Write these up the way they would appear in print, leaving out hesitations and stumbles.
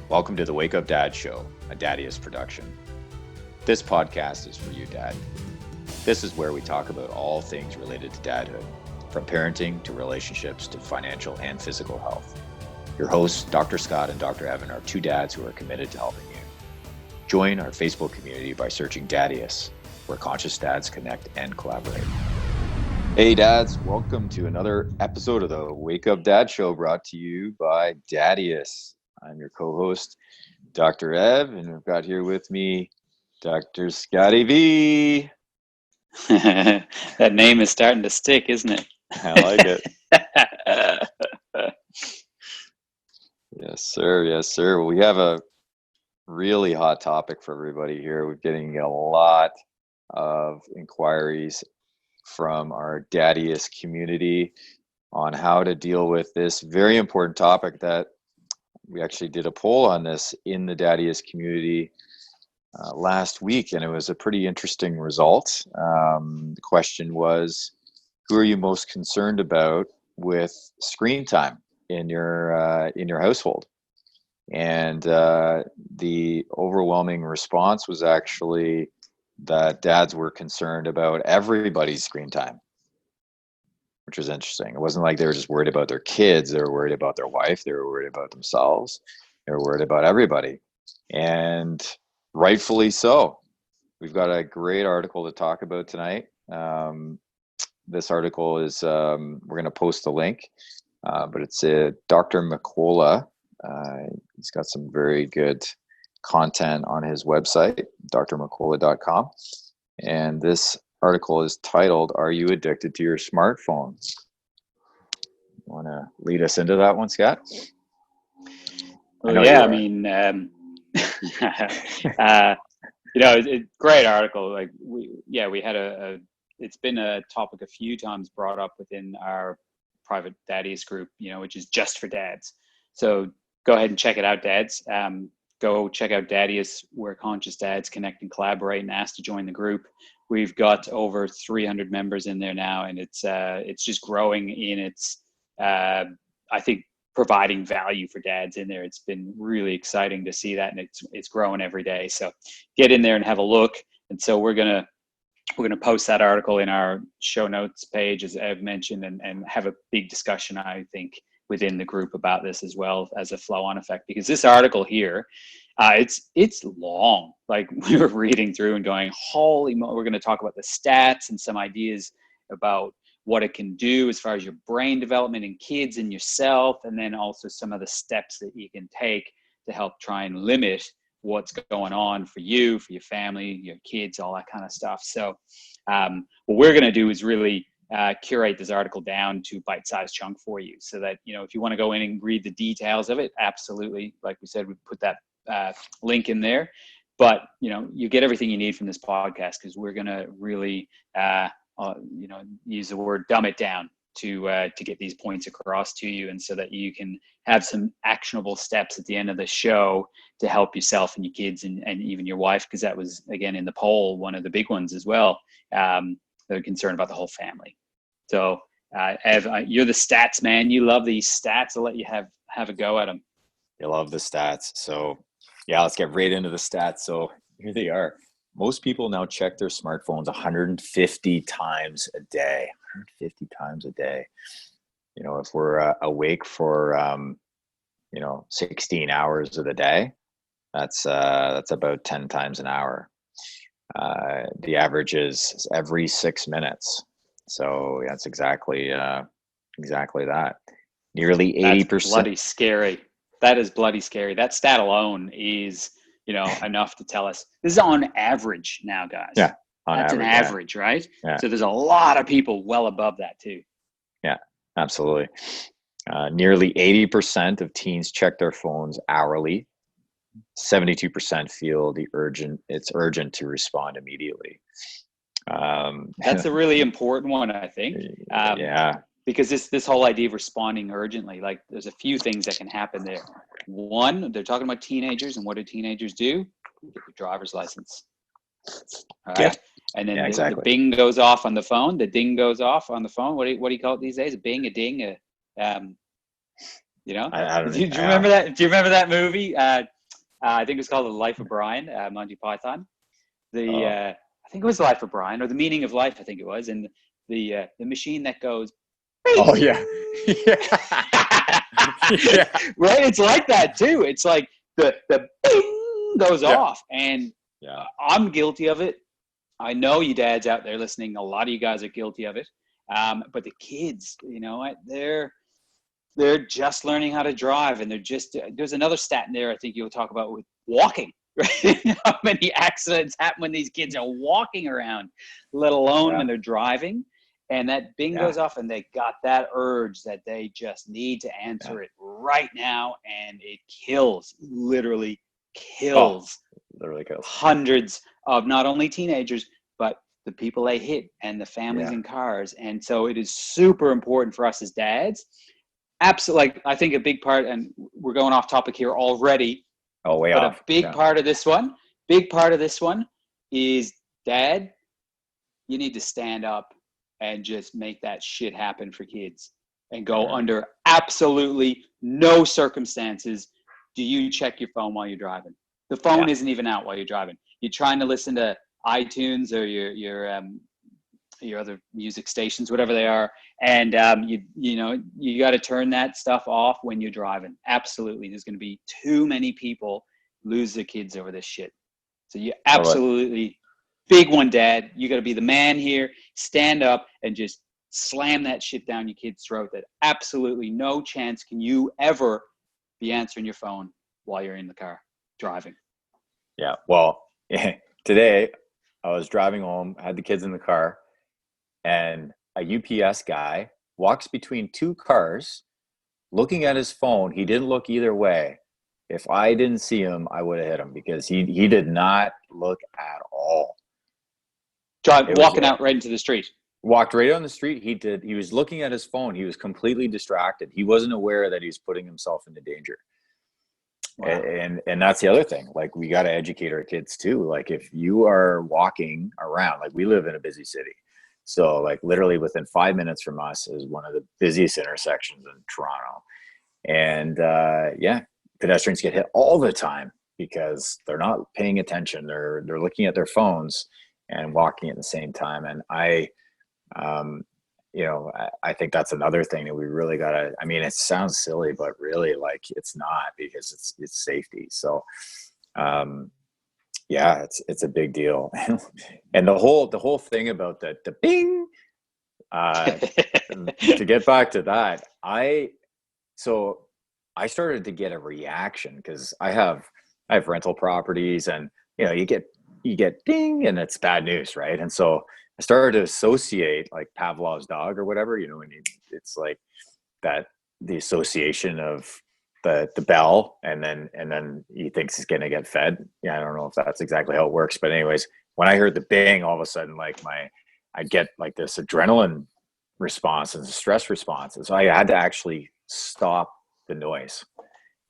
Welcome to the Wake Up Dad Show, a Daddiest production. This podcast is for you, Dad. This is where we talk about all things related to dadhood, from parenting to relationships to financial and physical health. Your hosts, Dr. Scott and Dr. Evan, are two dads who are committed to helping you. Join our Facebook community by searching Daddiest, where conscious dads connect and collaborate. Hey dads, welcome to another episode of the Wake Up Dad Show, brought to you by Daddiest. I'm your co-host, Dr. Ev, and I've got here with me Dr. Scotty V. That name is starting to stick, isn't it? I like it. Yes, sir. Yes, sir. Well, we have a really hot topic for everybody here. We're getting a lot of inquiries from our Daddiest community on how to deal with this very important topic that we actually did a poll on this in the Daddiest community last week, and it was a pretty interesting result. The question was, who are you most concerned about with screen time in your household? And the overwhelming response was actually that dads were concerned about everybody's screen time, which was interesting. It wasn't like they were just worried about their kids. They were worried about their wife. They were worried about themselves. They were worried about everybody. And rightfully so. We've got a great article to talk about tonight. This article is, we're going to post the link, but it's Dr. McCullough. He's got some very good content on his website, drmccullough.com. And this article is titled, "Are You Addicted to Your Smartphones?" You want to lead us into that one, Scott? Well, yeah, I mean, great article. Like we had it's been a topic a few times brought up within our private Daddiest group, which is just for dads. So go ahead and check it out, dads. Go check out Daddiest, where conscious dads connect and collaborate, and ask to join the group. We've got over 300 members in there now, and it's just growing in its, I think, providing value for dads in there. It's been really exciting to see that, and it's growing every day. So get in there and have a look. And so we're gonna post that article in our show notes page, as Ev mentioned, and have a big discussion, I think, within the group about this as well, as a flow-on effect, because this article here, it's long. Like, we were reading through and going, holy mo, we're going to talk about the stats and some ideas about what it can do as far as your brain development in kids and yourself, and then also some of the steps that you can take to help try and limit what's going on for you, for your family, your kids, all that kind of stuff. So what we're going to do is really curate this article down to bite-sized chunk for you, so that, if you want to go in and read the details of it, absolutely, like we said, we put that link in there. But you get everything you need from this podcast, because we're going to really use the word dumb it down to get these points across to you, and so that you can have some actionable steps at the end of the show to help yourself and your kids and even your wife, because that was, again, in the poll, one of the big ones as well. They're concerned about the whole family. So, Ev, you're the stats man. You love these stats. I'll let you have a go at them. You love the stats. So, yeah, let's get right into the stats. So here they are. Most people now check their smartphones 150 times a day. 150 times a day. If we're awake for 16 hours of the day, that's about 10 times an hour. The average is every 6 minutes. So that's exactly that. Nearly 80%. That's bloody scary. That is bloody scary. That stat alone is, enough to tell us. This is on average now, guys. Yeah. That's an average, right? Yeah. So there's a lot of people well above that too. Yeah, absolutely. Nearly 80% of teens check their phones hourly. 72% feel it's urgent to respond immediately. That's a really important one, I think. Yeah. Because this whole idea of responding urgently, like, there's a few things that can happen there. One, they're talking about teenagers, and what do teenagers do? Get your driver's license. All right. Yeah. And then the bing goes off on the phone. The ding goes off on the phone. What do you call it these days? A bing, a ding, I don't do you remember that? Do you remember that movie? I think it was called The Life of Brian, Monty Python. I think it was The Life of Brian, or The Meaning of Life, I think it was. And the machine that goes, Oh yeah. Yeah. Right? It's like that too. It's like the bing goes off. And Yeah. I'm guilty of it. I know you dads out there listening, a lot of you guys are guilty of it. But the kids, you know what, they're just learning how to drive, and there's another stat in there I think you'll talk about with walking, right? How many accidents happen when these kids are walking around, let alone when they're driving. And that bing goes off, and they got that urge that they just need to answer it right now, and it literally kills hundreds of not only teenagers, but the people they hit and the families in cars. And so it is super important for us as dads. Absolutely. Like, I think a big part, and we're going off topic here already. A big part of this one is, Dad, you need to stand up and just make that shit happen for kids, and go under absolutely no circumstances do you check your phone while you're driving. The phone isn't even out while you're driving. You're trying to listen to iTunes or your other music stations, whatever they are, and you got to turn that stuff off when you're driving. Absolutely, there's going to be too many people lose their kids over this shit. So you absolutely, big one, Dad. You got to be the man here. Stand up and just slam that shit down your kid's throat. That absolutely no chance can you ever be answering your phone while you're in the car driving. Yeah. Well, today I was driving home, had the kids in the car, and a UPS guy walks between two cars looking at his phone. He didn't look either way. If I didn't see him, I would have hit him, because he did not look at all. Walking out right into the street. Walked right on the street. He was looking at his phone. He was completely distracted. He wasn't aware that he's putting himself into danger. Wow. And that's the other thing. Like, we got to educate our kids too. Like, if you are walking around, like, we live in a busy city. So, like, literally within 5 minutes from us is one of the busiest intersections in Toronto. And pedestrians get hit all the time because they're not paying attention. They're looking at their phones and walking at the same time. And I think that's another thing that we really gotta, I mean, it sounds silly, but really, like, it's not, because it's safety. So, it's a big deal. And the whole thing about the bing, to get back to that, I started to get a reaction, because I have rental properties, and, you get ding, and it's bad news, right? And so I started to associate, like, Pavlov's dog or whatever, and it's like that, the association of the bell, and then he thinks he's going to get fed. Yeah, I don't know if that's exactly how it works, but anyways, when I heard the bang, all of a sudden, like, I get like this adrenaline response and stress response, and so I had to actually stop the noise,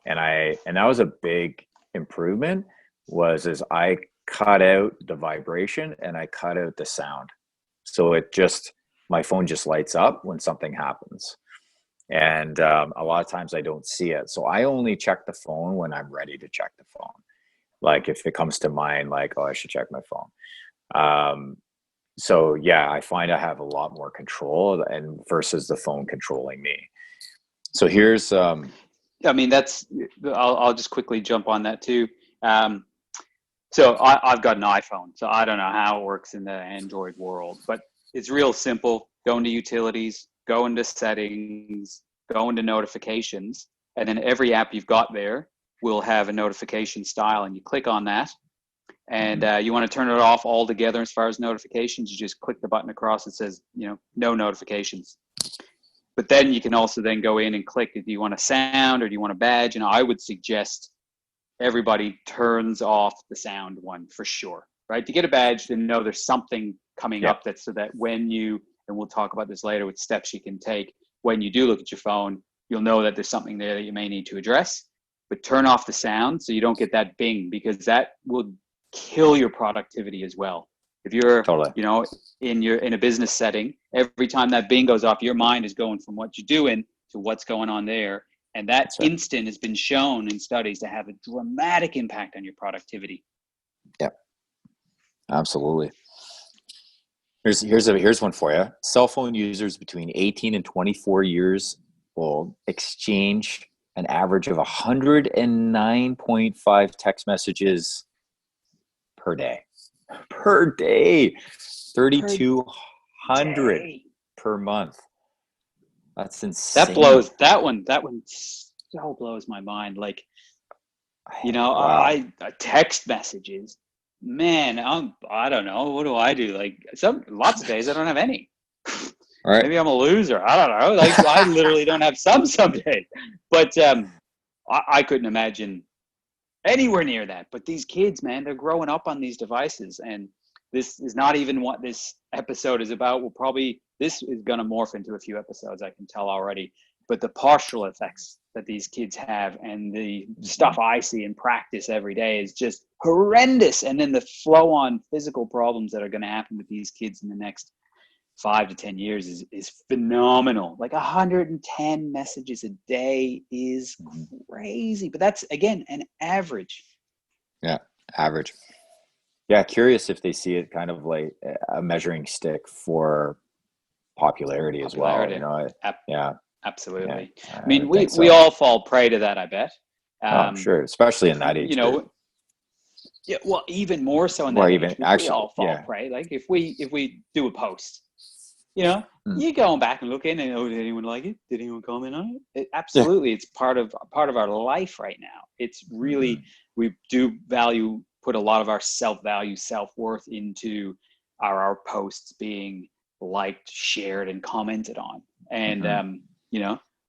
and that was a big improvement. Is I cut out the vibration and I cut out the sound, so my phone just lights up when something happens. And a lot of times I don't see it. So I only check the phone when I'm ready to check the phone. Like, if it comes to mind, like, oh, I should check my phone. I find I have a lot more control, and versus the phone controlling me. So here's, I'll just quickly jump on that too. So I've got an iPhone, so I don't know how it works in the Android world, but it's real simple. Go into utilities, go into settings, go into notifications, and then every app you've got there will have a notification style, and you click on that. And you want to turn it off altogether as far as notifications, you just click the button across that says, no notifications. But then you can also then go in and click, do you want a sound or do you want a badge? And I would suggest everybody turns off the sound one for sure, right? To get a badge, to know there's something coming up, so that when you, and we'll talk about this later with steps you can take, when you do look at your phone, you'll know that there's something there that you may need to address. But turn off the sound so you don't get that bing, because that will kill your productivity as well. If you're, in a business setting, every time that bing goes off, your mind is going from what you're doing to what's going on there. And that That's right. instant has been shown in studies to have a dramatic impact on your productivity. Yep. Absolutely. Here's one for you. Cell phone users between 18 and 24 years old exchange an average of 109.5 text messages per day. Per day. 3,200 per month. That's insane. That one so blows my mind. Like, Wow. I text messages, man, I don't know. What do I do? Like lots of days I don't have any. All right. Maybe I'm a loser. I don't know. Like I literally don't have some days. But I couldn't imagine anywhere near that. But these kids, man, they're growing up on these devices, and this is not even what this episode is about. This is going to morph into a few episodes, I can tell already. But the partial effects that these kids have and the stuff I see in practice every day is just horrendous. And then the flow on physical problems that are going to happen with these kids in the next 5 to 10 years is phenomenal. Like 110 messages a day is crazy. But that's, again, an average. Yeah, average. Yeah, curious if they see it kind of like a measuring stick for popularity as well. Yeah. Absolutely. Yeah, I mean, would think we so. all fall prey to that, I bet. Oh, sure, especially in that age group. Yeah, well, even more so in that age group, we all fall prey. Like if we do a post, you're going back and looking and, did anyone like it? Did anyone comment on it? Absolutely. It's part of our life right now. It's really, we do put a lot of our self-value, self-worth into our posts being liked, shared, and commented on. And,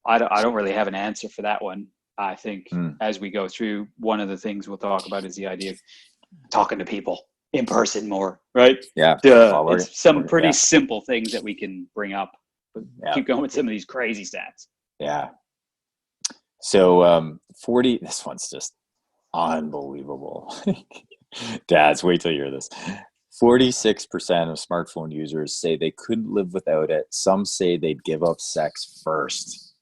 I don't really have an answer for that one. I think as we go through, one of the things we'll talk about is the idea of talking to people in person more, right? Yeah. It's some pretty simple things that we can bring up. But keep going with some of these crazy stats. Yeah. So 40, this one's just unbelievable. Dads, wait till you hear this. 46% of smartphone users say they couldn't live without it. Some say they'd give up sex first.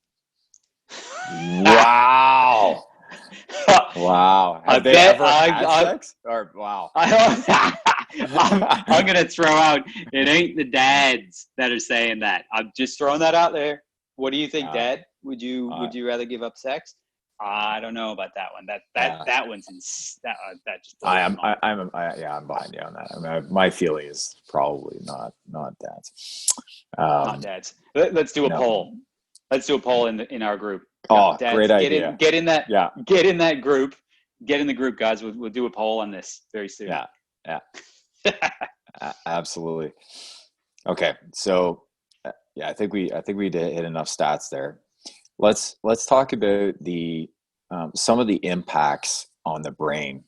Wow. Wow. Have they ever had sex? Or wow. I'm going to throw out, it ain't the dads that are saying that. I'm just throwing that out there. What do you think, Dad? Would you rather give up sex? I don't know about that one. That one's that just. I'm behind you on that. I mean, my feeling is probably not dads. Not dads. Let's do a poll. Let's do a poll in our group. Dads, great idea. Get in that. Yeah. Get in that group. Get in the group, guys. We'll do a poll on this very soon. Yeah. Absolutely. Okay, so I think we did hit enough stats there. Let's talk about the some of the impacts on the brain.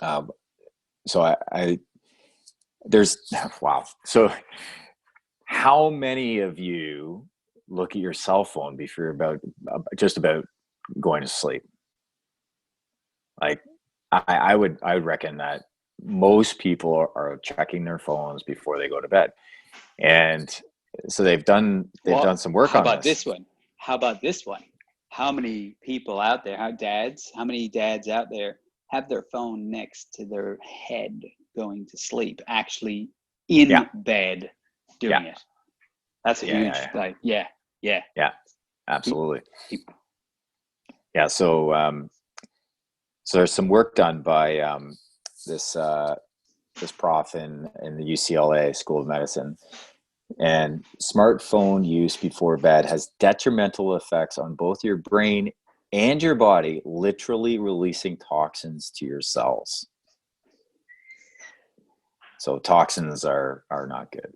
So there's wow. So how many of you look at your cell phone before you're just about going to sleep? Like I would reckon that most people are checking their phones before they go to bed, and so they've done some work on this. How about this one? How many people out there, how many dads out there have their phone next to their head going to sleep, actually in bed doing it? That's a huge, absolutely. Yeah. So there's some work done by this prof in the UCLA School of Medicine. And smartphone use before bed has detrimental effects on both your brain and your body, literally releasing toxins to your cells. So toxins are not good.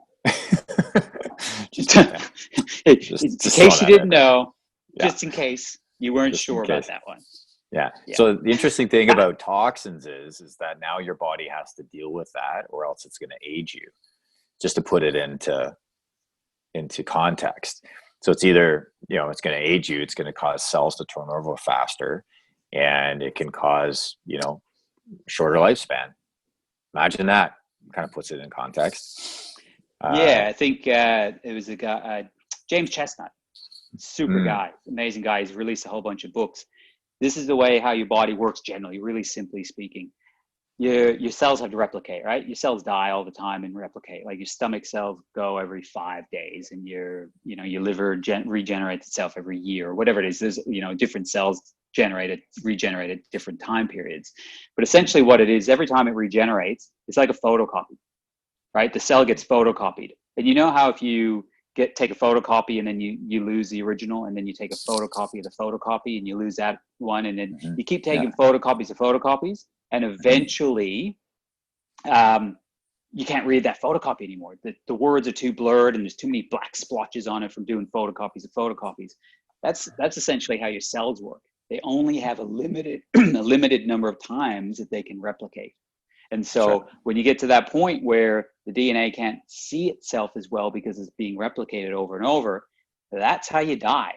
In case you didn't know, just in case you weren't sure about that one. Yeah. So the interesting thing about toxins is that now your body has to deal with that, or else it's going to age you. Just to put it into context. So it's either, it's going to age you, it's going to cause cells to turn over faster, and it can cause, shorter lifespan. Imagine that. Kind of puts it in context. I think it was a guy, James Chestnut. super guy, amazing guy. He's released a whole bunch of books. This is the way how your body works generally, really simply speaking. Your cells have to replicate, right? Your cells die all the time and replicate. Like your stomach cells go every 5 days, and your liver regenerates itself every year, or whatever it is. There's different cells regenerated different time periods. But essentially, what it is, every time it regenerates, it's like a photocopy, right? The cell gets photocopied, and you know how if you take a photocopy and then you lose the original, and then you take a photocopy of the photocopy and you lose that one, and then you keep taking photocopies of photocopies, and eventually you can't read that photocopy anymore. The words are too blurred and there's too many black splotches on it from doing photocopies of photocopies. That's essentially how your cells work. They only have a limited number of times that they can replicate. And so when you get to that point where the DNA can't see itself as well because it's being replicated over and over, that's how you die,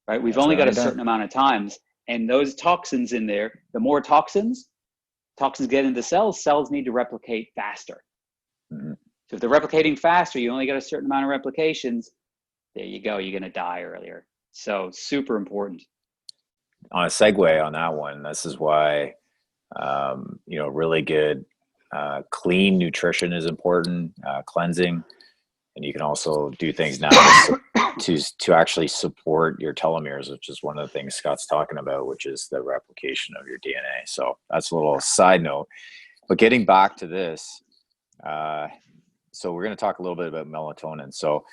right? We've only got a certain amount of times, and those toxins in there, the more toxins get into cells need to replicate faster. So if they're replicating faster, you only got a certain amount of replications, there you go, you're going to die earlier. So super important. On a segue on that one, this is why really good clean nutrition is important, cleansing, and you can also do things now to actually support your telomeres, which is one of the things Scott's talking about, which is the replication of your DNA. So that's a little side note. But getting back to this, so we're going to talk a little bit about melatonin. So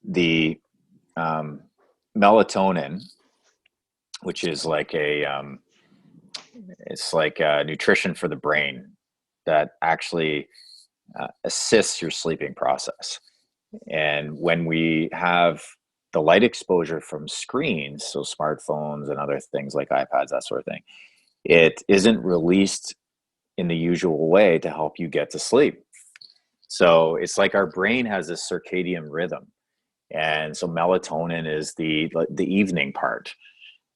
the melatonin, which is like it's like nutrition for the brain that actually assists your sleeping process. And when we have the light exposure from screens, so smartphones and other things like iPads, that sort of thing, it isn't released in the usual way to help you get to sleep. So it's like our brain has this circadian rhythm. And so melatonin is the evening part.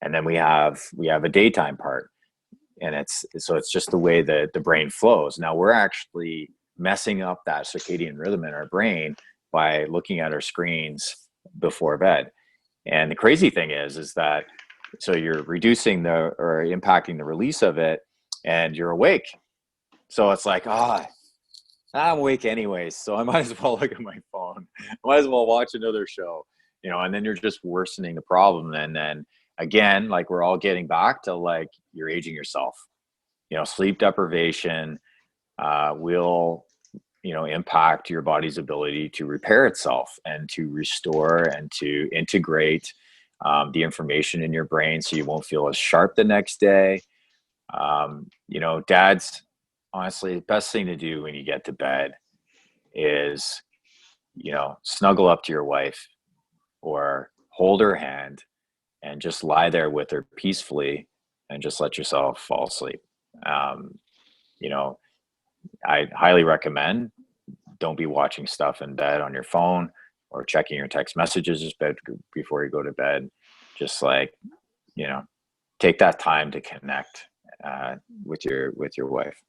And then we have a daytime part. And it's just the way that the brain flows. Now we're actually messing up that circadian rhythm in our brain by looking at our screens before bed. And the crazy thing is that, so you're reducing or impacting the release of it, and you're awake. So it's like, I'm awake anyways, so I might as well look at my phone. I might as well watch another show, and then you're just worsening the problem. And then again, like we're all getting back to like you're aging yourself. Sleep deprivation will, impact your body's ability to repair itself and to restore and to integrate the information in your brain so you won't feel as sharp the next day. Dads, honestly, the best thing to do when you get to bed is, snuggle up to your wife or hold her hand and just lie there with her peacefully and just let yourself fall asleep. I highly recommend, don't be watching stuff in bed on your phone or checking your text messages just before you go to bed. Just like, take that time to connect with your wife.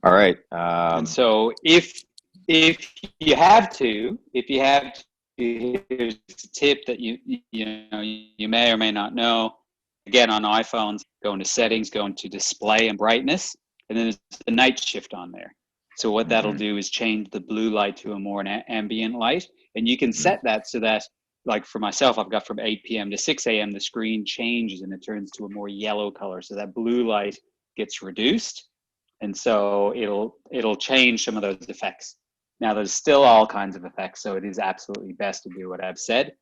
All right. And so if you have to, here's a tip that you may or may not know. Again, on iPhones, go into settings, go into display and brightness, and then there's the night shift on there. So what that'll do is change the blue light to a more ambient light. And you can set that so that, like for myself, I've got from 8 p.m. to 6 a.m., the screen changes and it turns to a more yellow color. So that blue light gets reduced. And so it'll change some of those effects. Now, there's still all kinds of effects, so it is absolutely best to do what I've said.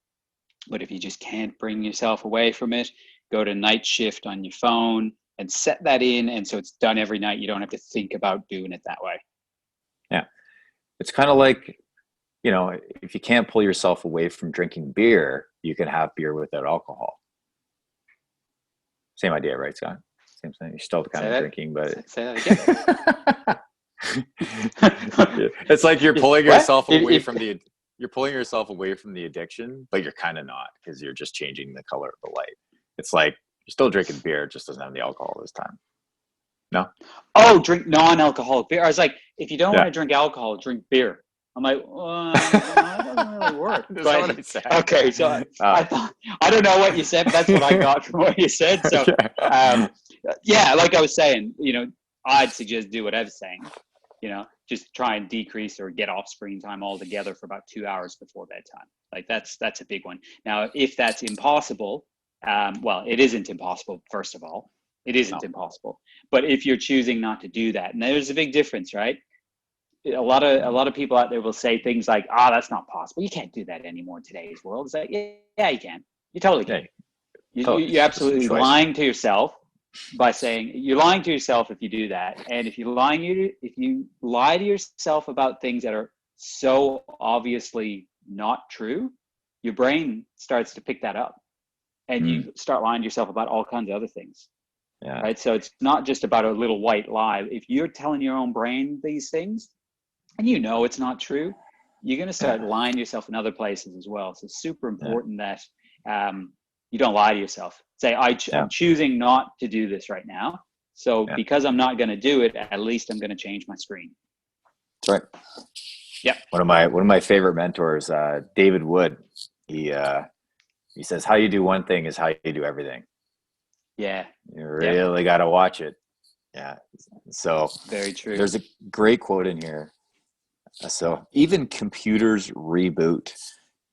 But if you just can't bring yourself away from it, go to night shift on your phone and set that in. And so it's done every night. You don't have to think about doing it that way. Yeah. It's kind of like, if you can't pull yourself away from drinking beer, you can have beer without alcohol. Same idea, right, Scott? Same thing. You're still kind of drinking, but say that again. It's like you're pulling yourself away from the addiction, but you're kind of not, because you're just changing the color of the light. It's like you're still drinking beer, it just doesn't have the alcohol this time. No? Oh, drink non-alcoholic beer. I was like, if you don't want to drink alcohol, drink beer. I'm like, well, that doesn't really work. That's But, what I said. okay, so I thought, I don't know what you said, but that's what I got from what you said. So, yeah, like I was saying, I'd suggest do what I was saying. Just try and decrease or get off screen time altogether for about 2 hours before bedtime. Like that's a big one. Now, if that's impossible, well, it isn't impossible. First of all, it isn't impossible. But if you're choosing not to do that, and there's a big difference, right? A lot of people out there will say things like, that's not possible. You can't do that anymore in today's world. It's like, yeah, you can. You totally can. You're absolutely lying to yourself by saying you're lying to yourself if you do that. And if you lie to yourself about things that are so obviously not true, your brain starts to pick that up, and you start lying to yourself about all kinds of other things. Yeah. Right. So it's not just about a little white lie. If you're telling your own brain these things and it's not true, you're going to start lying to yourself in other places as well. So it's super important that you don't lie to yourself. Say, I'm choosing not to do this right now. So because I'm not going to do it, at least I'm going to change my screen. That's right. Yeah. One of my favorite mentors, David Wood, he says, how you do one thing is how you do everything. Yeah. You really got to watch it. Yeah. So very true. There's a great quote in here. So even computers reboot,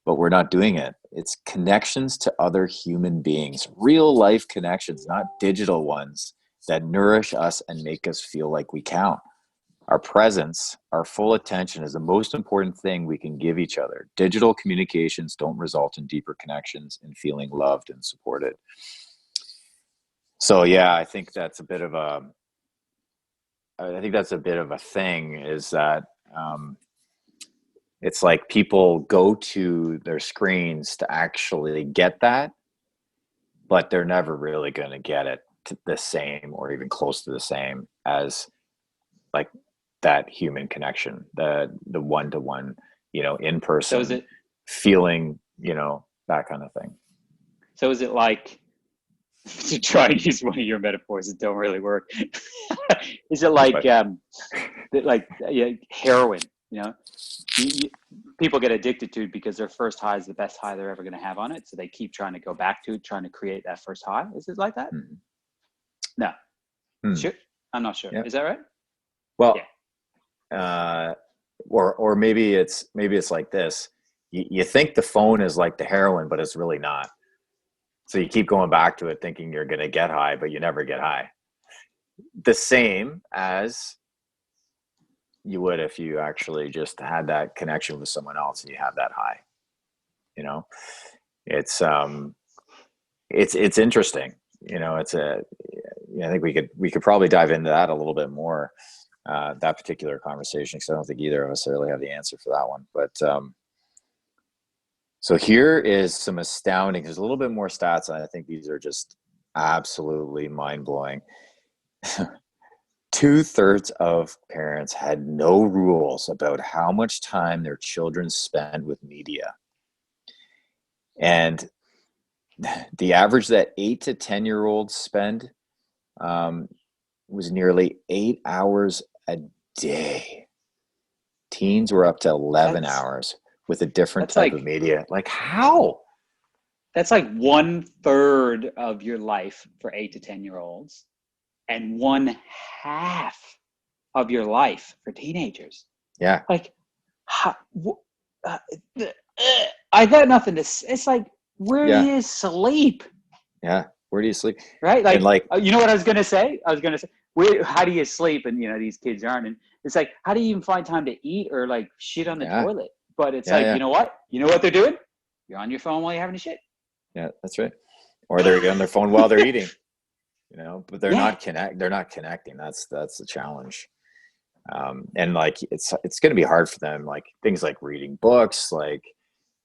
but we're not doing it. It's connections to other human beings, real life connections, not digital ones, that nourish us and make us feel like we count. Our presence, our full attention is the most important thing we can give each other. Digital communications don't result in deeper connections and feeling loved and supported. So yeah, I think that's a bit of a thing, is that it's like people go to their screens to actually get that, but they're never really going to get it to the same or even close to the same as like that human connection, the one-to-one, in person, so is it, feeling, that kind of thing. So is it like, to try and use one of your metaphors that don't really work, is it like heroin? People get addicted to it because their first high is the best high they're ever going to have on it, so they keep trying to go back to it, trying to create that first high. Is it like that? No. Sure. I'm not sure. Is that right? Well, or maybe it's like this. You think the phone is like the heroin, but it's really not. So you keep going back to it thinking you're going to get high, but you never get high. The same as you would if you actually just had that connection with someone else and you have that high. It's interesting. I think we could probably dive into that a little bit more, that particular conversation, because I don't think either of us really have the answer for that one. But so here is some astounding, there's a little bit more stats, and I think these are just absolutely mind-blowing. 2/3 of parents had no rules about how much time their children spend with media. And the average that 8 to 10-year-olds spend was nearly 8 hours a day. Teens were up to 11 hours with a different type of media. Like, how? That's like 1/3 of your life for 8 to 10-year-olds, and 1/2 of your life for teenagers. Yeah. Like, I got nothing to say. It's like, where do you sleep? Yeah. Where do you sleep? Right. Like, you know what I was going to say? How do you sleep? And, these kids aren't. And it's like, how do you even find time to eat or like shit on the toilet? But it's you know what? You know what they're doing? You're on your phone while you're having a shit. Yeah, that's right. Or they're on their phone while they're eating. But they're not connecting. That's the challenge. And like it's going to be hard for them. Like things like reading books, like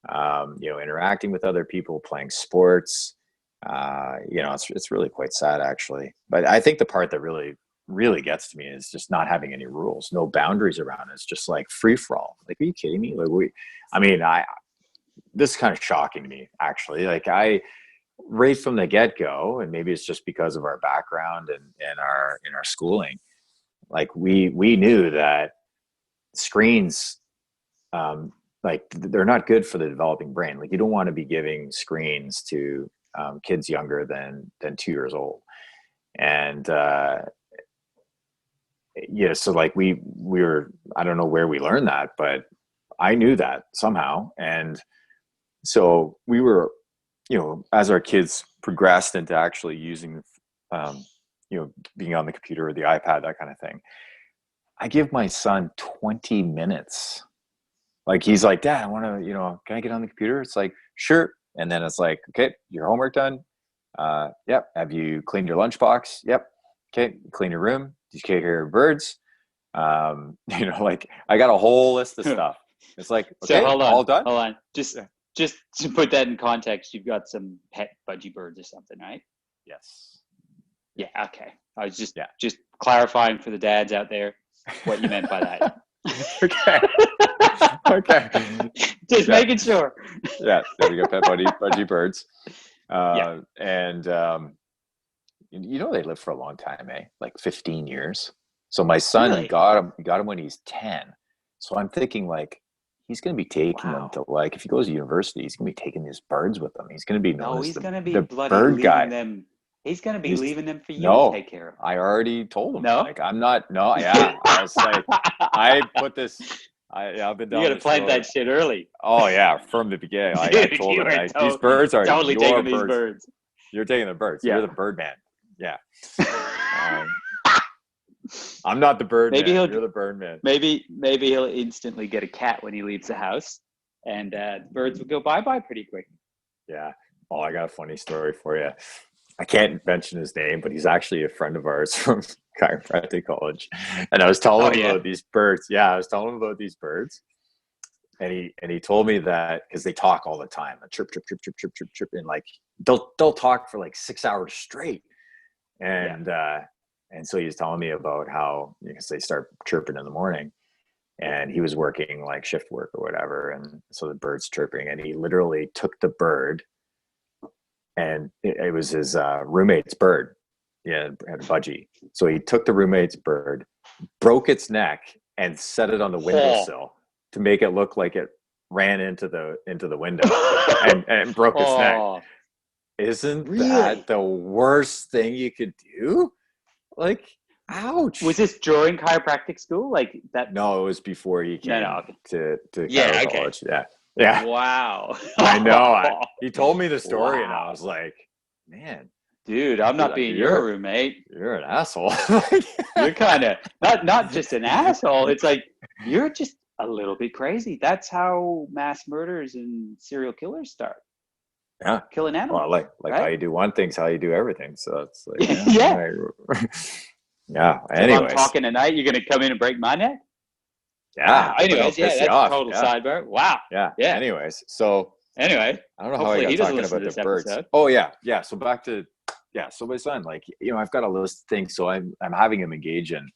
interacting with other people, playing sports. It's really quite sad, actually. But I think the part that really gets to me is just not having any rules, no boundaries around it. It's just like free for all. Like, are you kidding me? Like this is kind of shocking to me, actually. Like right from the get-go, and maybe it's just because of our background and in our schooling, like we knew that screens like they're not good for the developing brain. Like you don't want to be giving screens to kids younger than 2 years old. And yeah, so like we were, I don't know where we learned that, but I knew that somehow. And so we were, as our kids progressed into actually using, being on the computer or the iPad, that kind of thing, I give my son 20 minutes. Like he's like, Dad, I want to, can I get on the computer? It's like, sure. And then it's like, okay, your homework done. Yep. Have you cleaned your lunchbox? Yep. Okay. Clean your room. Did you take care of birds? Like I got a whole list of stuff. It's like, okay, So hold all done. on. Just to put that in context, you've got some pet budgie birds or something, right? Yes. Yeah. Okay. I was just clarifying for the dads out there what you meant by that. Okay. Okay. Just making sure. Yeah. There we go. Pet budgie birds. And they live for a long time, like 15 years. So my son Really? got him when he's 10. So I'm thinking like he's going to be taking them to, like, if he goes to university, he's going to be taking these birds with him. He's going to be known as the bird guy. He's going to be leaving them for you to take care of. I already told him. No? Like I'm not. No. Yeah. I was like, I put this. I've been. You got to plant that shit early. Oh yeah, from the beginning. I told him these birds are totally your taking these birds. You're taking the birds. Yeah. You're the bird man. Yeah. I'm not the bird man. You're the bird man. Maybe he'll instantly get a cat when he leaves the house, and the birds will go bye-bye pretty quick. Yeah. Oh, I got a funny story for you. I can't mention his name, but he's actually a friend of ours from chiropractic college. And I was telling him about these birds. Yeah, I was telling him about these birds. And he told me that because they talk all the time, chirp, chirp, chirp, chirp, chirp, chirp, chirp, and like they'll talk for like 6 hours straight. And so he was telling me about how they start chirping in the morning, and he was working like shift work or whatever, and so the bird's chirping, and he literally took the bird, and it was his roommate's bird. Yeah, had a budgie. So he took the roommate's bird, broke its neck, and set it on the windowsill to make it look like it ran into the window and broke its neck. Isn't that the worst thing you could do? Like, ouch. Was this during chiropractic school? Like that? No, it was before he came to college. Yeah. Yeah. Wow. I know. He told me the story and I was like, man. Dude, I'm not being your roommate. You're an asshole. You're kind of not just an asshole. It's like you're just a little bit crazy. That's how mass murders and serial killers start. Yeah, killing animals. Well, like right? How you do one thing's how you do everything. So it's like, yeah. Anyways, if I'm talking tonight, you're gonna come in and break my neck. Yeah. Anyways, that's a total sidebar. Wow. Yeah. Anyways, I don't know how I got talking about the birds. Episode. Oh yeah. So back to so my son, like I've got a list of things, so I'm having him engage in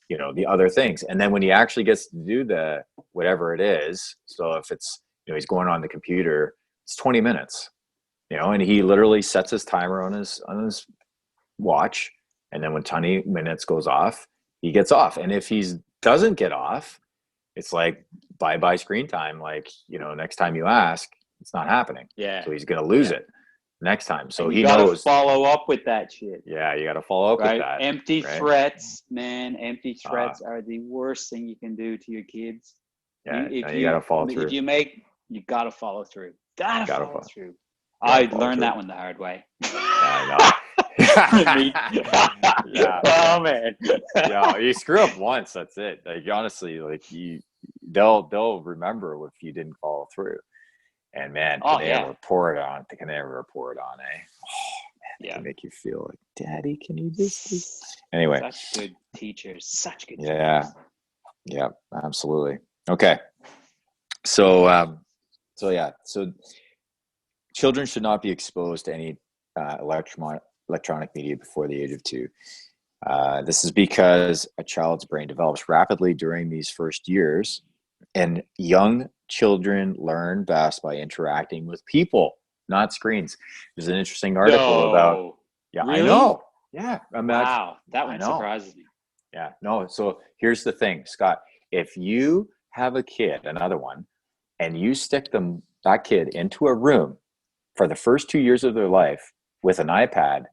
the other things, and then when he actually gets to do the whatever it is, so if it's he's going on the computer, it's 20 minutes. And he literally sets his timer on his watch, and then when 20 minutes goes off, he gets off. And if he doesn't get off, it's like bye screen time. Like next time you ask, it's not happening. Yeah. So he's gonna lose it next time. So he knows. Follow up with that shit. Yeah, you got to follow up with that. Empty threats, man. Empty threats are the worst thing you can do to your kids. Yeah, you got to follow through. If you got to follow through. Gotta follow through. I learned that one the hard way. I know. Oh man. You screw up once, that's it. Like honestly, like they'll remember if you didn't follow through. And man, can they ever report on? Can they ever report on? Oh man, they make you feel like, Daddy, can you just? Anyway, such good teachers, such good. Yeah, absolutely. Okay, so children should not be exposed to any electronic media before the age of 2. This is because a child's brain develops rapidly during these first years, and young children learn best by interacting with people, not screens. There's an interesting article about. Yeah, really? I know. Yeah, wow, that one surprises me. Yeah, no. So here's the thing, Scott. If you have a kid, another one, and you stick that kid into a room for the first 2 years of their life with an iPad,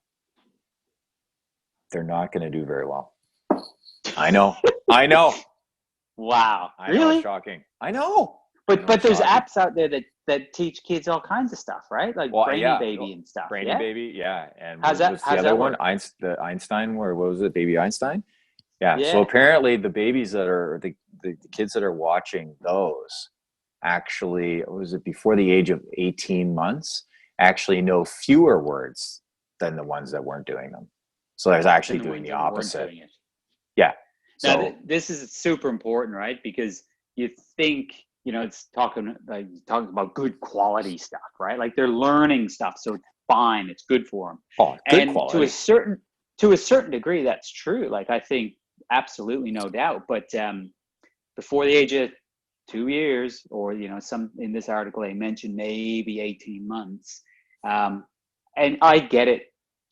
they're not going to do very well. I know. Wow. I know, Really? it's shocking. I know. But there's shocking. apps out there that teach kids all kinds of stuff, right? Like Brainy Baby and stuff. Brainy Baby, yeah. And how's what's the other one? Work? The Einstein, what was it? Baby Einstein? Yeah. Yeah. So apparently the babies that are the kids that are watching those actually, was it before the age of 18 months, actually know fewer words than the ones that weren't doing them. So there's actually doing the opposite. Yeah. So now, this is super important, right? Because you think, it's talking about good quality stuff, right? Like they're learning stuff, so it's fine, it's good for them. Oh, good and quality. to a certain degree, that's true. Like I think absolutely, no doubt. But before the age of 2 years, or some in this article they mentioned maybe 18 months, and I get it,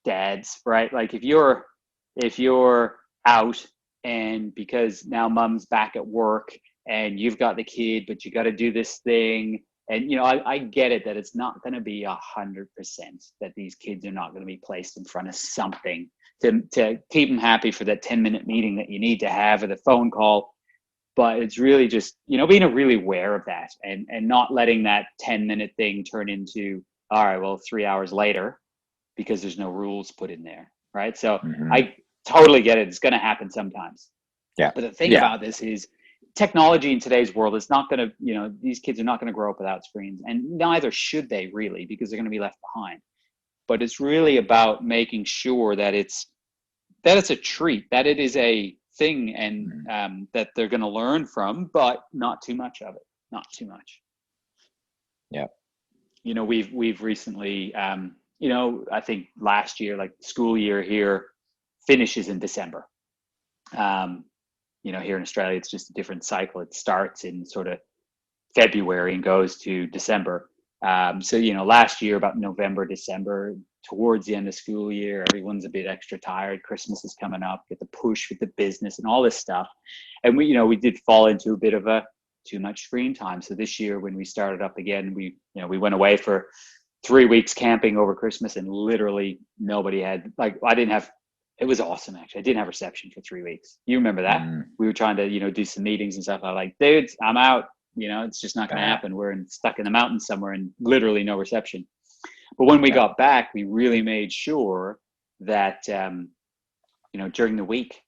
dads, right? Like if you're out, and because now mom's back at work and you've got the kid, but you got to do this thing, and I get it that it's not going to be 100% that these kids are not going to be placed in front of something to keep them happy for that 10-minute meeting that you need to have, or the phone call. But it's really just, being really aware of that, and not letting that 10-minute thing turn into, all right, well, 3 hours later, because there's no rules put in there, right? So I totally get it. It's going to happen sometimes. Yeah. But the thing about this is technology in today's world is not going to, these kids are not going to grow up without screens, and neither should they really, because they're going to be left behind. But it's really about making sure that it's a treat, that it is a thing, and that they're going to learn from, but not too much of it, not too much. Yeah. We've recently, I think last year, like school year here finishes in December. Here in Australia, it's just a different cycle. It starts in sort of February and goes to December. So, last year, about November, December, towards the end of school year, everyone's a bit extra tired. Christmas is coming up, get the push with the business and all this stuff. And we did fall into a bit of a too much screen time. So this year, when we started up again, we went away for 3 weeks camping over Christmas, and literally nobody had, it was awesome, actually. I didn't have reception for 3 weeks. You remember that? We were trying to, do some meetings and stuff. I was like, dude, I'm out. It's just not going to happen. We're stuck in the mountains somewhere, and literally no reception. But when we got back, we really made sure that, during the week,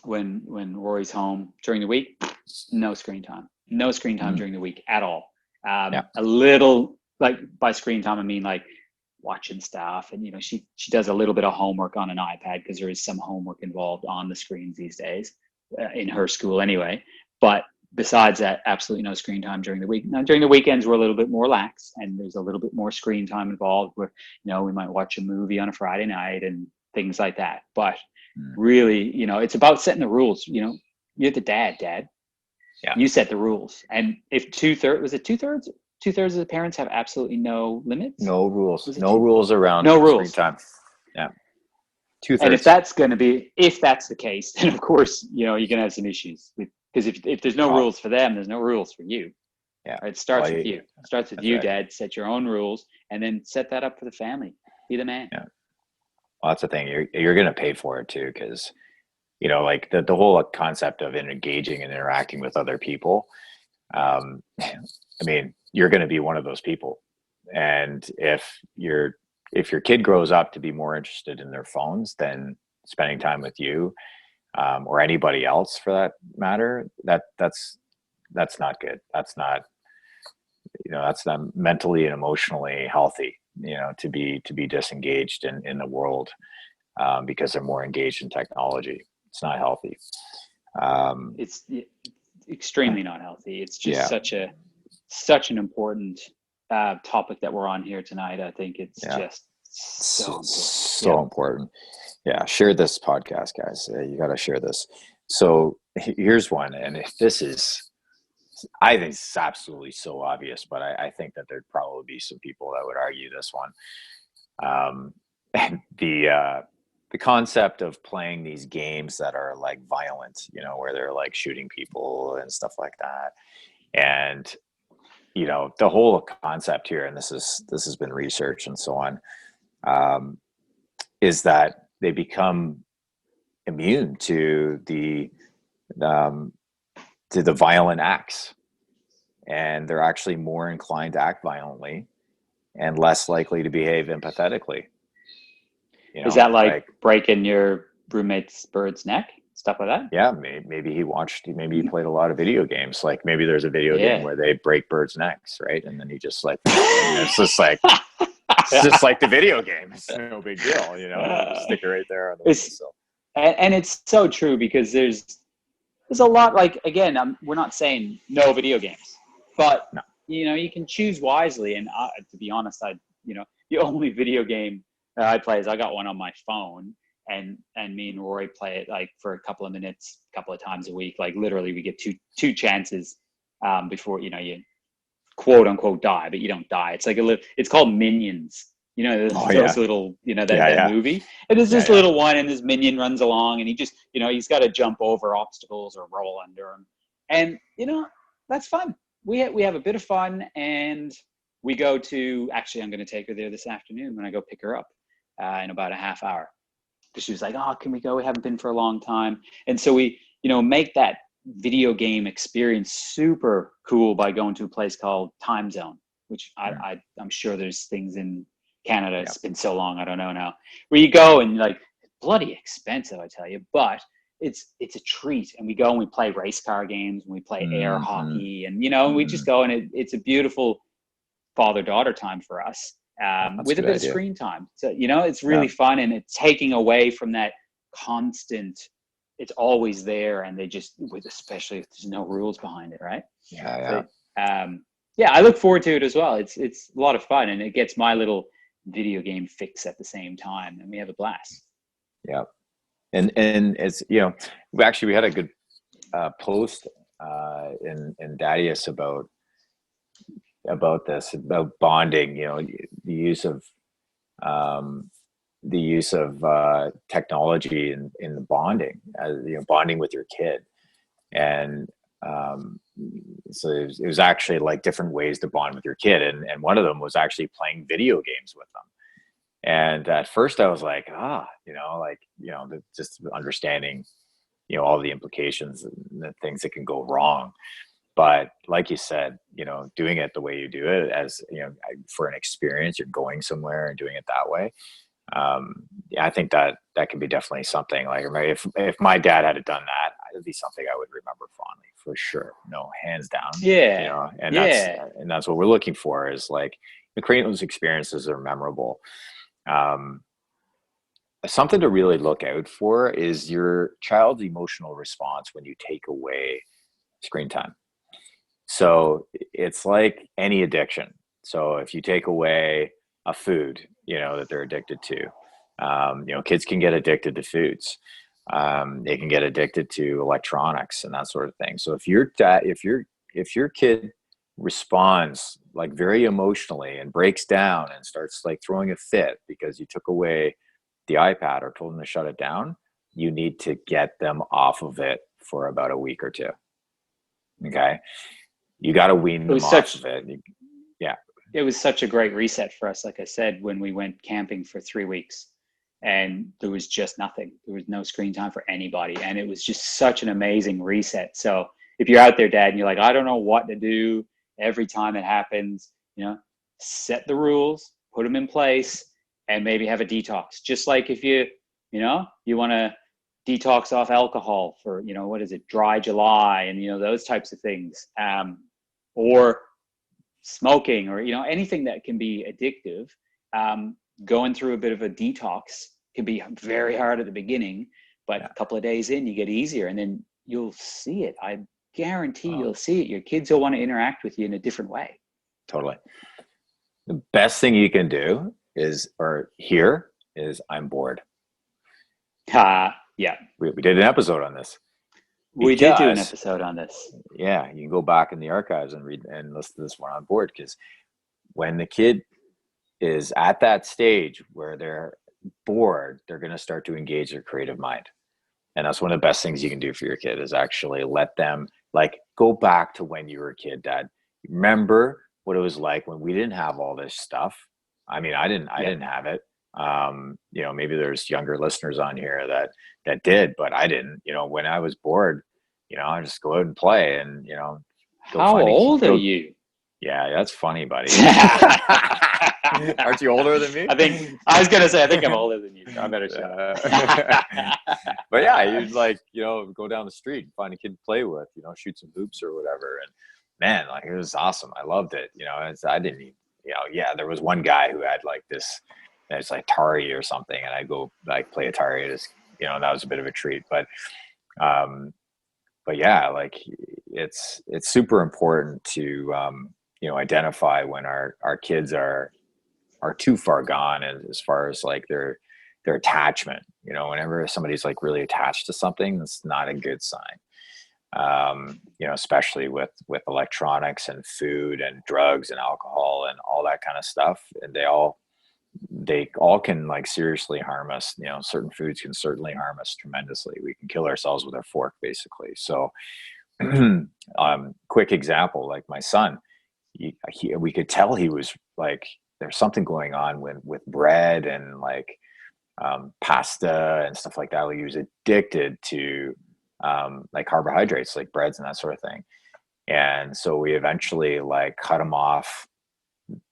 when Rory's home, during the week, no screen time. No screen time during the week at all. A little, by screen time, I mean watching stuff, and she does a little bit of homework on an iPad, because there is some homework involved on the screens these days, in her school anyway. But besides that, absolutely no screen time during the week. Now during the weekends, we're a little bit more lax, and there's a little bit more screen time involved, where we might watch a movie on a Friday night and things like that. But really, it's about setting the rules. You're the dad. Yeah. You set the rules. And if two-thirds of the parents have absolutely no limits? No rules. No rules around screen time. Yeah. 2/3. And if that's the case, then of course, you're going to have some issues because if there's no rules for them, there's no rules for you. Yeah. It starts with you. It starts with you, right. Dad. Set your own rules, and then set that up for the family. Be the man. Yeah. Well, that's the thing. You're going to pay for it too, because the whole concept of engaging and interacting with other people. You're going to be one of those people, and if your kid grows up to be more interested in their phones than spending time with you, or anybody else for that matter, that's not good. That's not mentally and emotionally healthy, to be disengaged in the world, because they're more engaged in technology. It's not healthy. It's extremely not healthy. It's just such an important topic that we're on here tonight. I think it's just so important. Yeah. Share this podcast, guys. You got to share this. So here's one. And if this is, I think it's absolutely so obvious, but I think that there'd probably be some people that would argue this one. the concept of playing these games that are like violent, you know, where they're like shooting people and stuff like that. And, you know, the whole concept here, and this has been researched and so on, is that they become immune to the violent acts, and they're actually more inclined to act violently and less likely to behave empathetically. You know, is that like breaking your roommate's bird's neck, stuff like that? Yeah, maybe he played a lot of video games. Like maybe there's a video game where they break birds' necks, right? And then he just like, it's just like, it's just like the video game. It's no big deal, you know. Stick it right there on the windowsill. And it's so true, because there's a lot, like, again, we're not saying no video games, but no. You know, you can choose wisely. And to be honest, the only video game that I play is I got one on my phone, and me and Rory play it like for a couple of minutes, a couple of times a week. Like literally, we get two chances before you quote unquote die, but you don't die. It's like it's called Minions. You know, those little, that movie. And there's this little one, and this minion runs along, and he just, he's got to jump over obstacles or roll under them. And, that's fun. We have a bit of fun, and we go to, actually, I'm going to take her there this afternoon when I go pick her up in about a half hour. Because she was like, oh, can we go? We haven't been for a long time. And so we, make that video game experience super cool by going to a place called Time Zone, which I'm sure there's things in Canada. It's been so long, I don't know now, where you go and like bloody expensive, I tell you, but it's a treat. And we go and we play race car games, and we play air hockey, and we just go, and it's a beautiful father-daughter time for us, with a bit of screen time. So it's really fun, and it's taking away from that constant, it's always there, and they just, especially if there's no rules behind it, right? So, I look forward to it as well. It's a lot of fun, and it gets my little video game fix at the same time, and we have a blast. Yeah. And it's, we had a good post in Dadius about this, about bonding, the use of technology in the bonding, bonding with your kid. And so it was actually like different ways to bond with your kid, and one of them was actually playing video games with them. And at first I was like, just understanding all the implications and the things that can go wrong. But like you said, doing it the way you do it, as for an experience, you're going somewhere and doing it that way. I think that can be definitely something. Like, if my dad had done that, it'd be something I would remember fondly, for sure. No, hands down. Yeah. And that's what we're looking for, is like creating those experiences that are memorable. Something to really look out for is your child's emotional response when you take away screen time. So it's like any addiction. So if you take away a food, that they're addicted to, kids can get addicted to foods. They can get addicted to electronics and that sort of thing. So if your kid responds like very emotionally and breaks down and starts like throwing a fit because you took away the iPad or told them to shut it down, you need to get them off of it for about a week or two. Okay. You got to wean them off of it. It was such a great reset for us. Like I said, when we went camping for 3 weeks, and there was just nothing, there was no screen time for anybody. And it was just such an amazing reset. So if you're out there, Dad, and you're like, I don't know what to do every time it happens, set the rules, put them in place, and maybe have a detox. Just like if you want to detox off alcohol for, dry July, and, those types of things, or smoking, or, anything that can be addictive. Going through a bit of a detox can be very hard at the beginning, but a couple of days in, you get easier, and then you'll see it. I guarantee you'll see it. Your kids will want to interact with you in a different way. Totally. The best thing you can do is I'm bored. Yeah. We did an episode on this. We did do an episode on this. Yeah. You can go back in the archives and read and listen to this one on board, because when the kid is at that stage where they're bored, they're going to start to engage their creative mind. And that's one of the best things you can do for your kid, is actually let them, like, go back to when you were a kid, Dad. Remember what it was like when we didn't have all this stuff. I mean, I Yeah. didn't have it. Maybe there's younger listeners on here that did, but I didn't. When I was bored, I just go out and play, and go How find old are go. you? Yeah, that's funny, buddy. I Aren't you older than me? think I was gonna say I think I'm older than you, so I better shut up. But yeah, you'd go down the street and find a kid to play with, shoot some hoops or whatever. And man, like, it was awesome. I loved it. I didn't even, yeah, there was one guy who had like this, it's like Atari or something. And I go like play Atari. That was a bit of a treat, um, but yeah, like it's super important to, identify when our kids are too far gone as far as like their attachment. Whenever somebody's like really attached to something, that's not a good sign. Especially with electronics and food and drugs and alcohol and all that kind of stuff. And they all can like seriously harm us. Certain foods can certainly harm us tremendously. We can kill ourselves with a fork, basically. So, quick example, like my son, we could tell he was like, there's something going on with bread and like pasta and stuff like that. Like, he was addicted to like carbohydrates, like breads and that sort of thing. And so we eventually like cut him off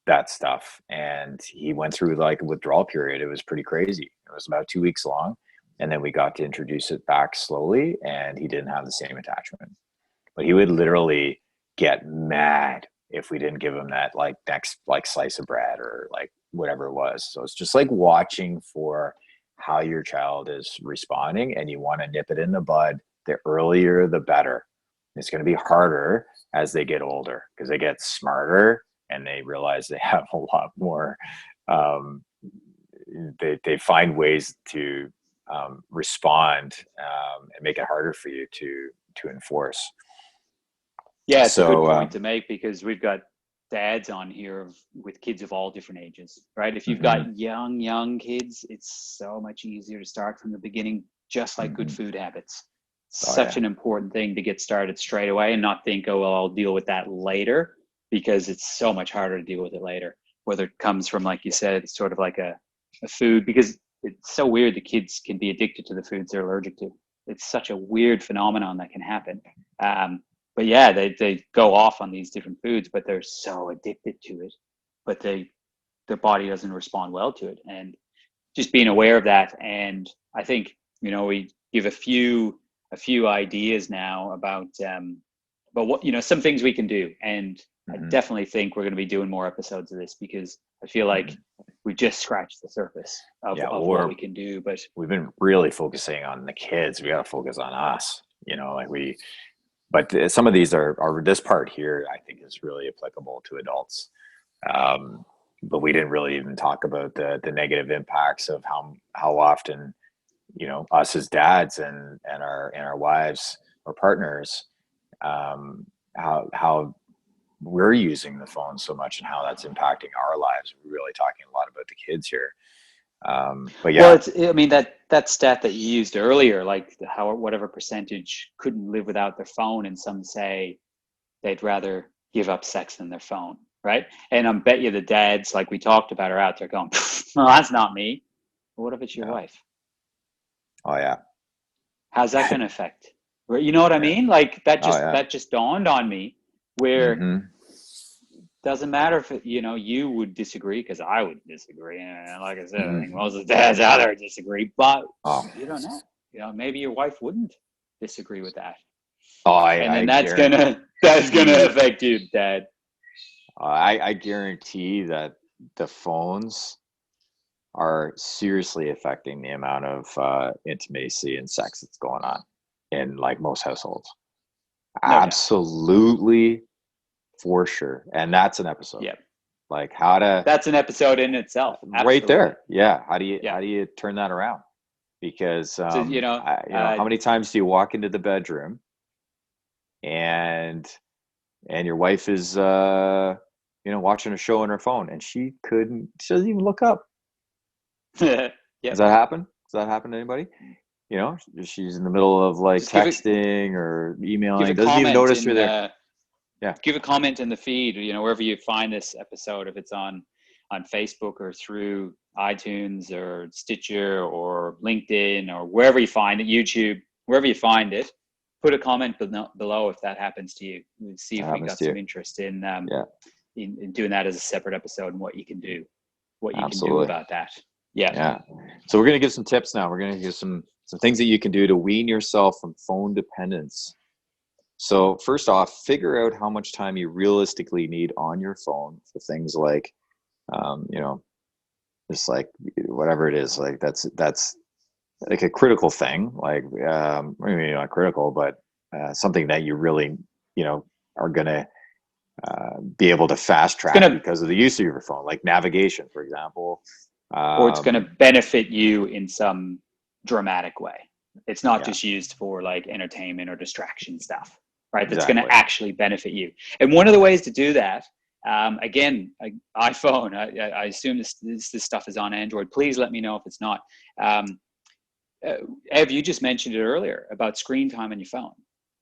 that stuff, and he went through like a withdrawal period. It was pretty crazy. It was about 2 weeks long, and then we got to introduce it back slowly, and he didn't have the same attachment. But he would literally get mad if we didn't give him that like next like slice of bread or like whatever it was. So it's just like watching for how your child is responding, and you want to nip it in the bud. The earlier the better. It's going to be harder as they get older, because they get smarter and they realize they have a lot more. They find ways to respond, and make it harder for you to enforce. Yeah, it's a good So point to make, because we've got dads on here with kids of all different ages, right? If you've got young kids, it's so much easier to start from the beginning, just like good food habits. Such an important thing to get started straight away and not think, oh, well, I'll deal with that later, because it's so much harder to deal with it later. Whether it comes from, like you said, it's sort of like a food, because it's so weird. The kids can be addicted to the foods they're allergic to. It's such a weird phenomenon that can happen. But yeah, they go off on these different foods, but they're so addicted to it, but their body doesn't respond well to it. And just being aware of that. And I think, we give a few ideas now about what, some things we can do. And I definitely think we're going to be doing more episodes of this, because I feel like we've just scratched the surface of what we can do. But we've been really focusing on the kids. We got to focus on us, but some of these are this part here, I think, is really applicable to adults. But we didn't really even talk about the negative impacts of how often, us as dads and our wives or partners, how we're using the phone so much and how that's impacting our lives. We're really talking a lot about the kids here. But yeah, well, that stat that you used earlier, like whatever percentage couldn't live without their phone, and some say they'd rather give up sex than their phone, right? And I bet you the dads, like we talked about, are out there going, "Well, that's not me." But what if it's your wife? Oh yeah. How's that going to affect? You know what I mean? Like that just dawned on me, where doesn't matter if you would disagree, because I would disagree, and like I said, I think most of the dads out there disagree, but you don't know. Maybe your wife wouldn't disagree with that. That's gonna affect you, Dad. I guarantee that the phones are seriously affecting the amount of intimacy and sex that's going on in like most households. No Absolutely doubt. For sure. And that's an episode. Yeah. Like that's an episode in itself. Absolutely. Right there. Yeah. How do you turn that around? Because how many times do you walk into the bedroom and your wife is watching a show on her phone, and she doesn't even look up. Yeah. Does that happen? Does that happen to anybody? You know, she's in the middle of like Just texting or give emailing, a doesn't even comment notice you're in there. Yeah. give a comment in the feed, wherever you find this episode, if it's on Facebook or through iTunes or Stitcher or LinkedIn or wherever you find it, YouTube, wherever you find it, put a comment below if that happens to you. We'll see That if we happens got to you. some interest in, Yeah. in doing that as a separate episode and what you can do Absolutely. about that. Yeah. Yeah. So we're going to give some tips now. We're going to give some things that you can do to wean yourself from phone dependence. So first off, figure out how much time you realistically need on your phone for things like, you know, just like whatever it is, like that's like a critical thing, like maybe not critical, but something that you really, are going to be able to fast track because of the use of your phone, like navigation, for example. Or it's going to benefit you in some dramatic way. It's not just used for like entertainment or distraction stuff, right? That's going to actually benefit you. And one of the ways to do that, again, iPhone, I assume this stuff is on Android. Please let me know if it's not. Ev, you just mentioned it earlier about screen time on your phone,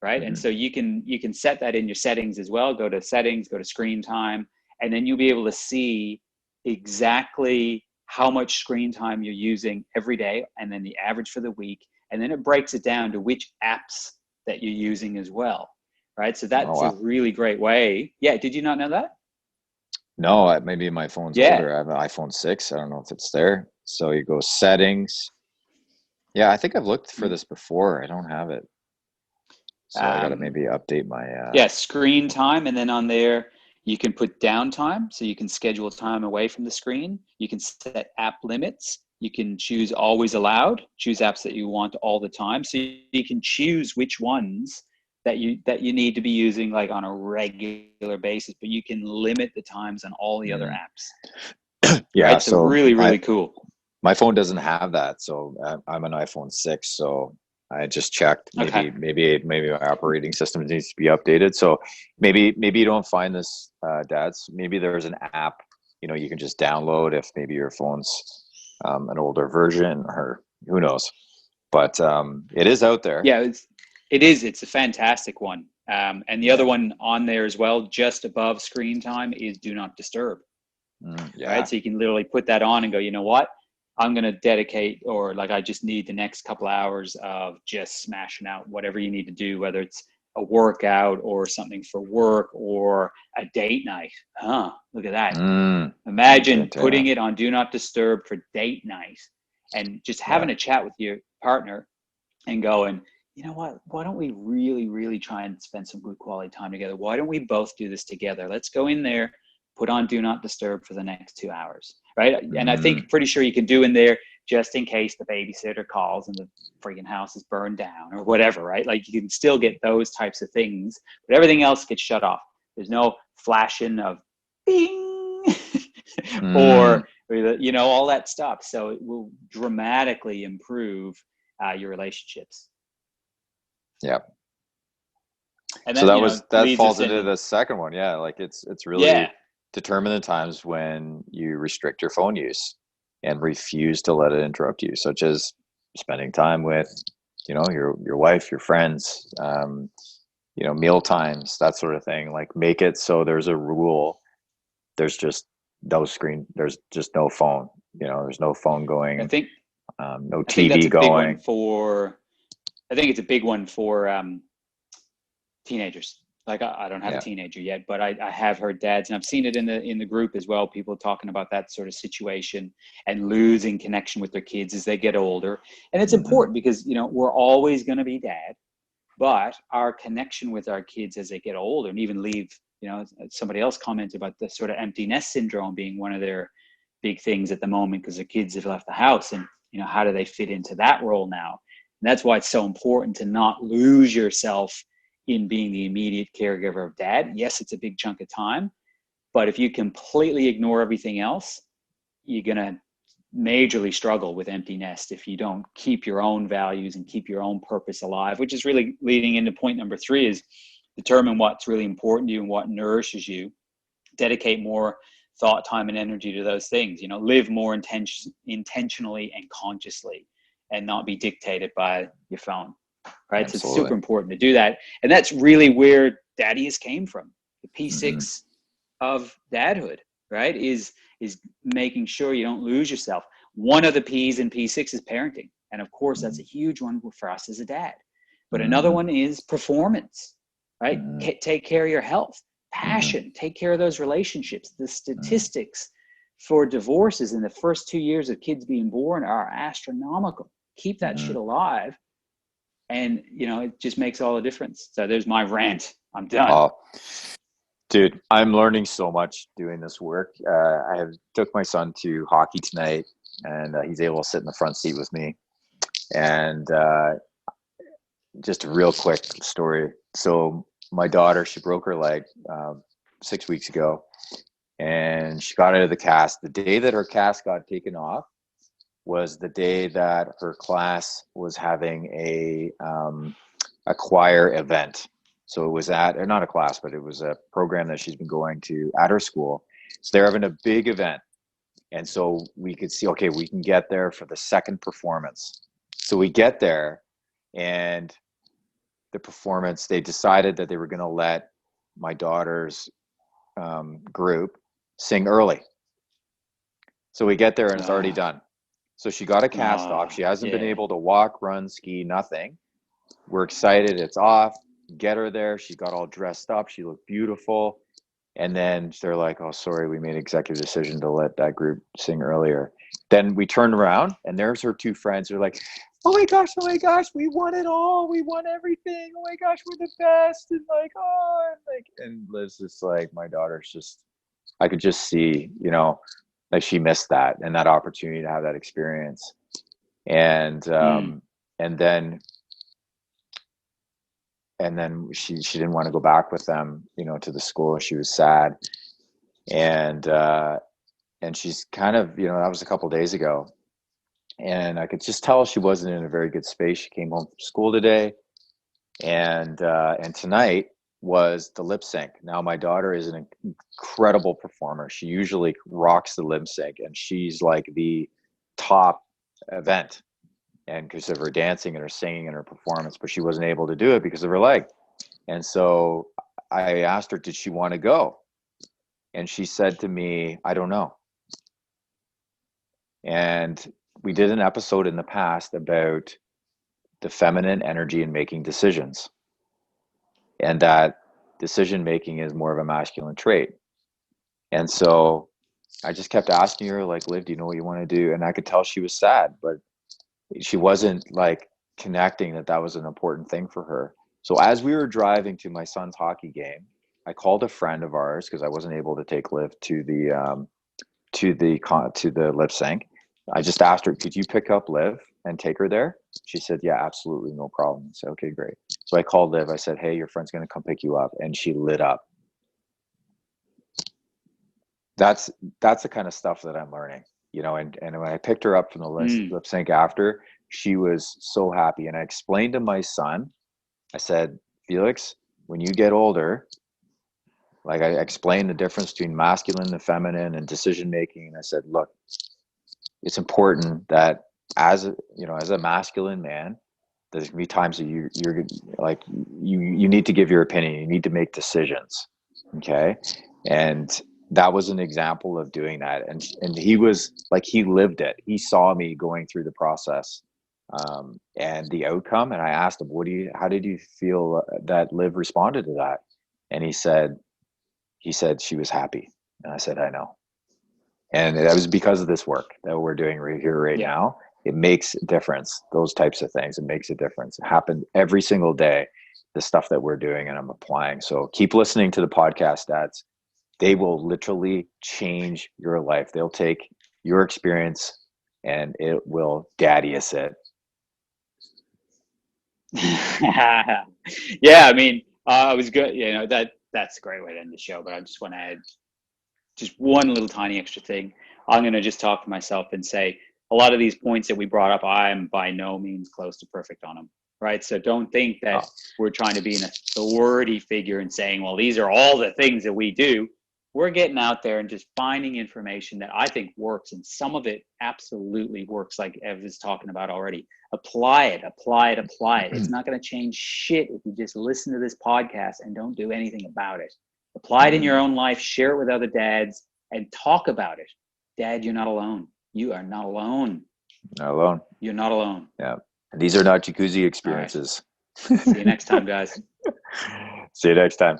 right? Mm-hmm. And so you can set that in your settings as well. Go to settings, go to screen time, and then you'll be able to see exactly how much screen time you're using every day, and then the average for the week. And then it breaks it down to which apps that you're using as well, right? So that's a really great way. Yeah, did you not know that? No, maybe my phone's older. I have an iPhone 6. I don't know if it's there. So you go settings. Yeah, I think I've looked for this before. I don't have it. So I got to maybe update my... screen time. And then on there, you can put downtime. So you can schedule time away from the screen. You can set app limits. You can choose always allowed, choose apps that you want all the time. So you can choose which ones that you need to be using like on a regular basis, but you can limit the times on all the other apps. Yeah. Right? So really, really cool. My phone doesn't have that. So I'm an iPhone 6. So I just checked. Maybe my operating system needs to be updated. So maybe you don't find this, dads. Maybe there's an app, you can just download if maybe your phone's an older version, or who knows. But it is out there. Yeah, it is. It's a fantastic one. And the other one on there as well, just above screen time, is do not disturb. Right? So you can literally put that on and go, you know what? I'm going to dedicate, or like I just need the next couple hours of just smashing out whatever you need to do, whether it's a workout or something for work or a date night. Look at that. Imagine putting it on do not disturb for date night and just having a chat with your partner and going, you know what, why don't we really, really try and spend some good quality time together? Why don't we both do this together? Let's go in there, put on do not disturb for the next 2 hours. Right. And I think pretty sure you can do in there just in case the babysitter calls and the freaking house is burned down or whatever. Right. Like you can still get those types of things, but everything else gets shut off. There's no flashing of bing or, all that stuff. So it will dramatically improve your relationships. Yeah. And then, so that falls into the second one. Yeah. Like it's really determine the times when you restrict your phone use and refuse to let it interrupt you, such as spending time with, your wife, your friends, meal times, that sort of thing. Like make it so there's a rule. There's just no screen. There's just no phone. There's no phone going. I think no TV going. I think it's a big one for teenagers. Like I don't have a teenager yet, but I have heard dads, and I've seen it in the group as well. People talking about that sort of situation and losing connection with their kids as they get older. And it's important because we're always going to be dad, but our connection with our kids as they get older and even leave. Somebody else commented about the sort of empty nest syndrome being one of their big things at the moment because their kids have left the house, and how do they fit into that role now? And that's why it's so important to not lose yourself in being the immediate caregiver of dad. Yes, it's a big chunk of time, but if you completely ignore everything else, you're going to majorly struggle with empty nest if you don't keep your own values and keep your own purpose alive, which is really leading into point number 3 is determine what's really important to you and what nourishes you. Dedicate more thought, time, and energy to those things. You know, live more intentionally and consciously, and not be dictated by your phone. Right. Absolutely. So it's super important to do that. And that's really where Daddiest came from. The P6 of dadhood, right, is making sure you don't lose yourself. One of the P's in P6 is parenting. And of course, that's a huge one for us as a dad. But another one is performance, right? Take care of your health, passion, take care of those relationships. The statistics for divorces in the first 2 years of kids being born are astronomical. Keep that shit alive. And, you know, it just makes all the difference. So there's my rant. I'm done. Oh, dude, I'm learning so much doing this work. I took my son to hockey tonight, and he's able to sit in the front seat with me. And just a real quick story. So my daughter, she broke her leg 6 weeks ago, and she got out of the cast. The day that her cast got taken off was the day that her class was having a choir event. So it was not a class, but it was a program that she's been going to at her school. So they're having a big event. And so we could see, okay, we can get there for the second performance. So we get there, and the performance, they decided that they were going to let my daughter's group sing early. So we get there and it's already done. So she got a cast off. She hasn't been able to walk, run, ski, nothing. We're excited. It's off. Get her there. She got all dressed up. She looked beautiful. And then they're like, oh, sorry, we made an executive decision to let that group sing earlier. Then we turned around, and there's her two friends. They're like, oh my gosh, we won it all. We won everything. Oh my gosh, we're the best. And like, and Liz is like, my daughter's just, I could just see, you know, like she missed that and that opportunity to have that experience. And then she didn't want to go back with them, you know, to the school. She was sad. And she's kind of, you know, that was a couple of days ago. And I could just tell she wasn't in a very good space. She came home from school today. And tonight was the lip sync. Now, my daughter is an incredible performer. She usually rocks the lip sync, and she's like the top event. And because of her dancing and her singing and her performance, but she wasn't able to do it because of her leg. And so I asked her, did she want to go? And she said to me, I don't know. And we did an episode in the past about the feminine energy in making decisions, and that decision making is more of a masculine trait. And so I just kept asking her, like, Liv, do you know what you want to do? And I could tell she was sad, but she wasn't like connecting that was an important thing for her. So as we were driving to my son's hockey game, I called a friend of ours because I wasn't able to take Liv to the lip sync. I just asked her, could you pick up Liv and take her there? She said, yeah, absolutely, no problem. I said, okay, great. So I called Liv. I said, hey, your friend's going to come pick you up. And she lit up. That's the kind of stuff that I'm learning, you know, and when I picked her up from the lip sync after, she was so happy. And I explained to my son, I said, Felix, when you get older, like I explained the difference between masculine and feminine and decision making. And I said, look, it's important that as a masculine man, there's gonna be times that you're like, you need to give your opinion. You need to make decisions. Okay. And that was an example of doing that. And he was like, he lived it. He saw me going through the process and the outcome. And I asked him, how did you feel that Liv responded to that? And he said she was happy. And I said, I know. And that was because of this work that we're doing right here, right now. It makes a difference. Those types of things, it makes a difference. It happens every single day, the stuff that we're doing and I'm applying. So keep listening to the podcast, dads. They will literally change your life. They'll take your experience and it will daddy-us it. Yeah, I mean, I was good. You know, that's a great way to end the show, but I just want to add just one little tiny extra thing. I'm going to just talk to myself and say, a lot of these points that we brought up, I'm by no means close to perfect on them, right? So don't think that we're trying to be an authority figure and saying, well, these are all the things that we do. we're getting out there and just finding information that I think works, and some of it absolutely works, like Ev is talking about already. Apply it. It's not going to change shit if you just listen to this podcast and don't do anything about it. Apply it in your own life, share it with other dads, and talk about it. Dad, you're not alone. You are not alone. Not alone. You're not alone. Yeah. And these are not jacuzzi experiences. Right. See you next time, guys. See you next time.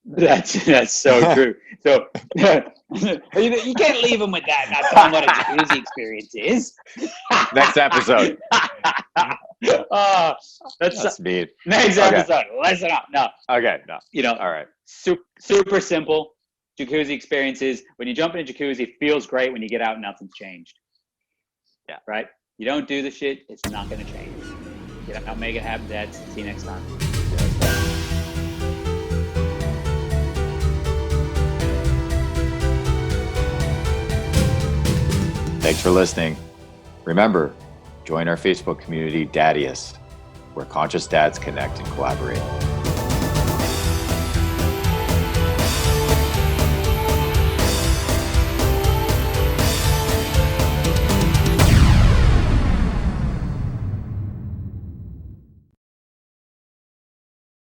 That's so true. So you can't leave them with that. Not telling what a jacuzzi experience is. Next episode. That's mean. Next episode. Listen up. No. Okay. No. All right. Super simple. Jacuzzi experiences. When you jump in a jacuzzi, it feels great. When you get out, nothing's changed. Yeah. Right? You don't do the shit, it's not going to change. Get out, make it happen, dads. See you next time. Thanks for listening. Remember, join our Facebook community, Daddiest, where conscious dads connect and collaborate.